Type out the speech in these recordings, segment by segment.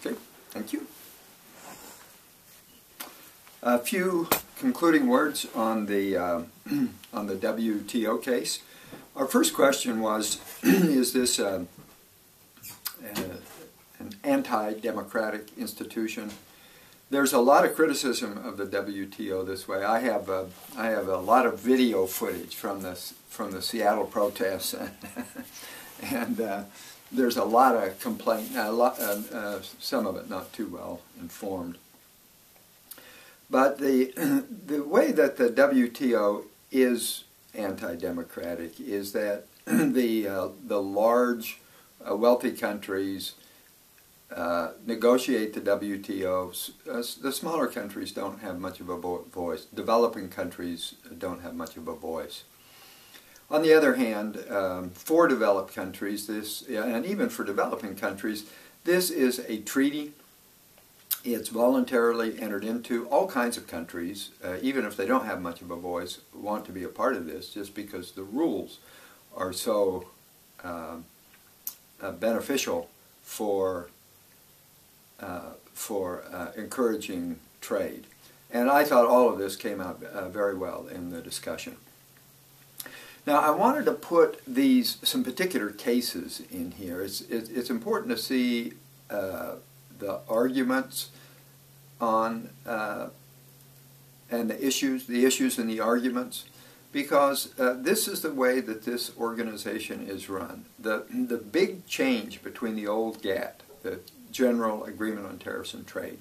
Okay, thank you. A few concluding words on the on the WTO case. Our first question was, is this an anti-democratic institution? There's a lot of criticism of the WTO this way. I have a lot of video footage from the Seattle protests, and there's a lot of complaint. Some of it not too well informed. But the way that the WTO is anti-democratic is that the large, wealthy countries negotiate the WTO. The smaller countries don't have much of a voice. Developing countries don't have much of a voice. On the other hand, for developed countries, and even for developing countries, this is a treaty. It's voluntarily entered into. All kinds of countries, even if they don't have much of a voice, want to be a part of this just because the rules are so beneficial for encouraging trade. And I thought all of this came out very well in the discussion. Now, I wanted to put some particular cases in here. It's important to see the arguments on and the issues and the arguments, because this is the way that this organization is run. The big change between the old GATT, the General Agreement on Tariffs and Trade,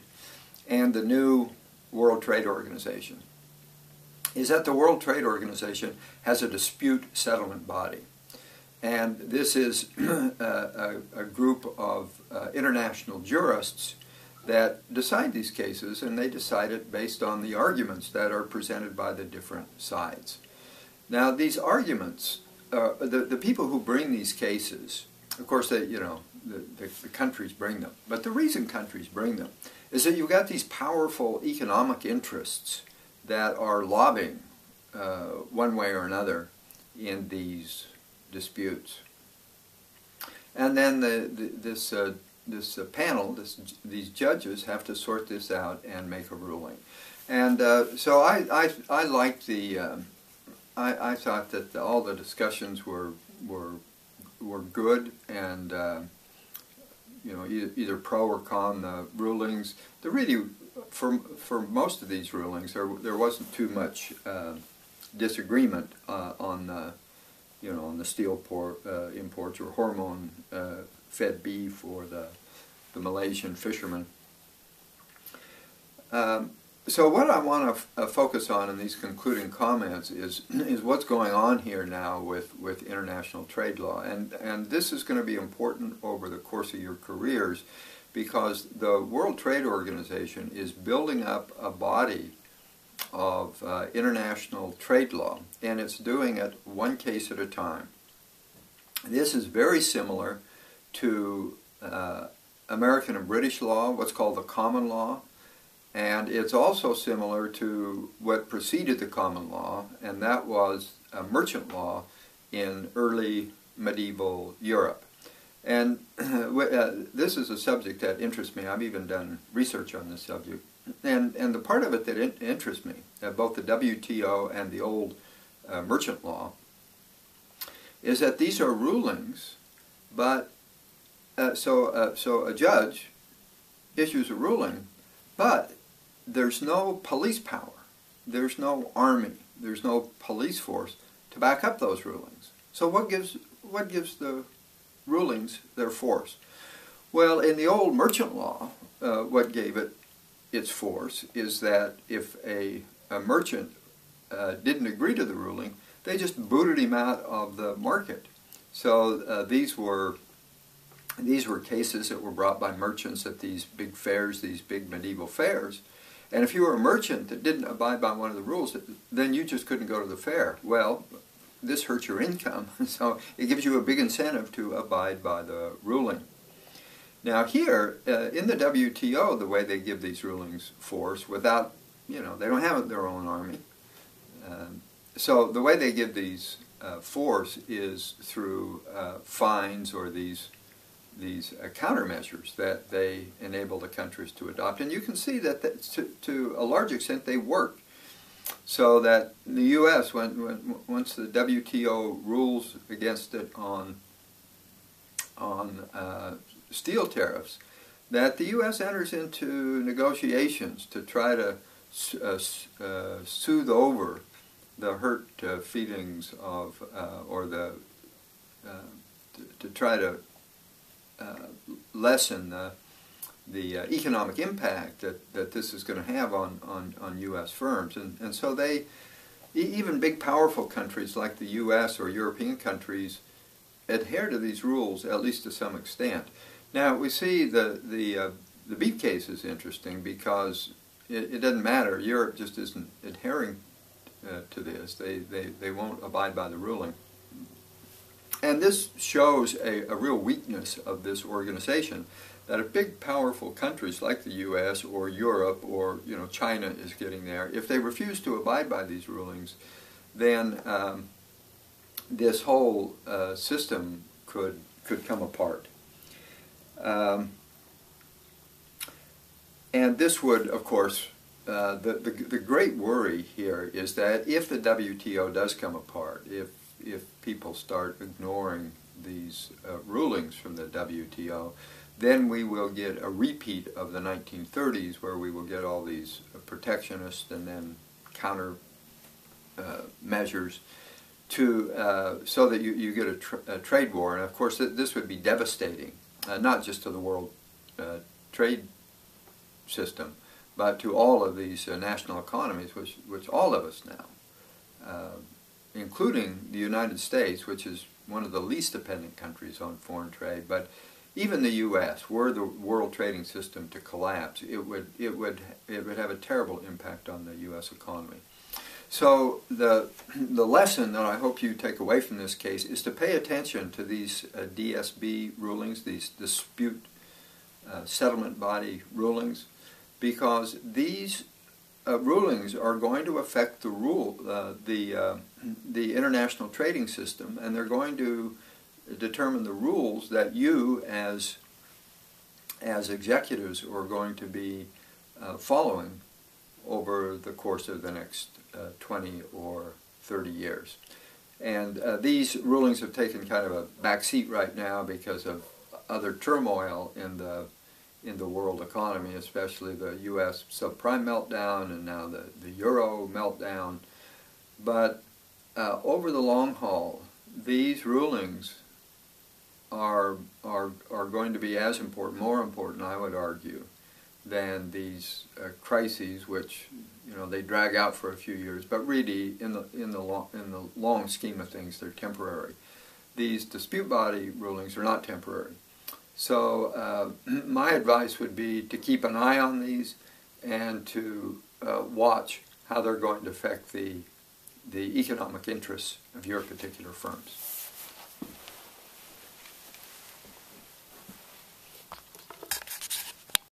and the new World Trade Organization, is that the World Trade Organization has a dispute settlement body. And this is a group of international jurists that decide these cases, and they decide it based on the arguments that are presented by the different sides. Now, these arguments, the people who bring these cases, of course, the countries bring them, but the reason countries bring them is that you've got these powerful economic interests that are lobbying one way or another in these disputes. And then this panel, these judges, have to sort this out and make a ruling. And so I liked I thought that all the discussions were good, and either pro or con the rulings. For most of these rulings, there wasn't too much disagreement on the steel imports or hormone-fed beef or the Malaysian fishermen. So what I want to focus on in these concluding comments is what's going on here now with international trade law, and this is going to be important over the course of your careers, because the World Trade Organization is building up a body of international trade law, and it's doing it one case at a time. This is very similar to American and British law, what's called the common law, and it's also similar to what preceded the common law, and that was merchant law in early medieval Europe. And this is a subject that interests me. I've even done research on this subject. And the part of it that interests me, both the WTO and the old merchant law, is that these are rulings, but so a judge issues a ruling, but there's no police power, there's no army, there's no police force to back up those rulings. So what gives the rulings their force? Well, in the old merchant law, what gave it its force is that if a merchant didn't agree to the ruling, they just booted him out of the market. So these were cases that were brought by merchants at these big fairs, these big medieval fairs. And if you were a merchant that didn't abide by one of the rules, then you just couldn't go to the fair. Well, this hurts your income, so it gives you a big incentive to abide by the ruling. Now here, in the WTO, the way they give these rulings force, without, they don't have their own army. So the way they give these force is through fines or these countermeasures that they enable the countries to adopt. And you can see that to a large extent they work. So that the U.S., once the WTO rules against it on steel tariffs, that the U.S. enters into negotiations to try to soothe over the hurt feelings of, or to try to lessen the economic impact that this is going to have on U.S. firms. And so they, even big powerful countries like the U.S. or European countries, adhere to these rules, at least to some extent. Now we see the beef case is interesting because it doesn't matter. Europe just isn't adhering to this. They won't abide by the ruling. And this shows a real weakness of this organization, that if big powerful countries like the U.S. or Europe or China is getting there, if they refuse to abide by these rulings, then this whole system could come apart. And this would, of course, the great worry here is that if the WTO does come apart, if people start ignoring these rulings from the WTO, then we will get a repeat of the 1930s, where we will get all these protectionist and then counter measures so that you get a trade war. And of course this would be devastating, not just to the world trade system, but to all of these national economies, which all of us now, including the United States, which is one of the least dependent countries on foreign trade, but even the U.S., were the world trading system to collapse, it would have a terrible impact on the U.S. economy. So the lesson that I hope you take away from this case is to pay attention to these DSB rulings, these dispute settlement body rulings, because these rulings are going to affect the international trading system, and they're going to determine the rules that you as executives are going to be following over the course of the next 20 or 30 years. And these rulings have taken kind of a back seat right now because of other turmoil in the world economy, especially the U.S. subprime meltdown and now the euro meltdown. But over the long haul, these rulings are going to be as important, more important, I would argue, than these crises, which they drag out for a few years, but really in the long scheme of things, they're temporary. These dispute body rulings are not temporary. So my advice would be to keep an eye on these and to watch how they're going to affect the economic interests of your particular firms.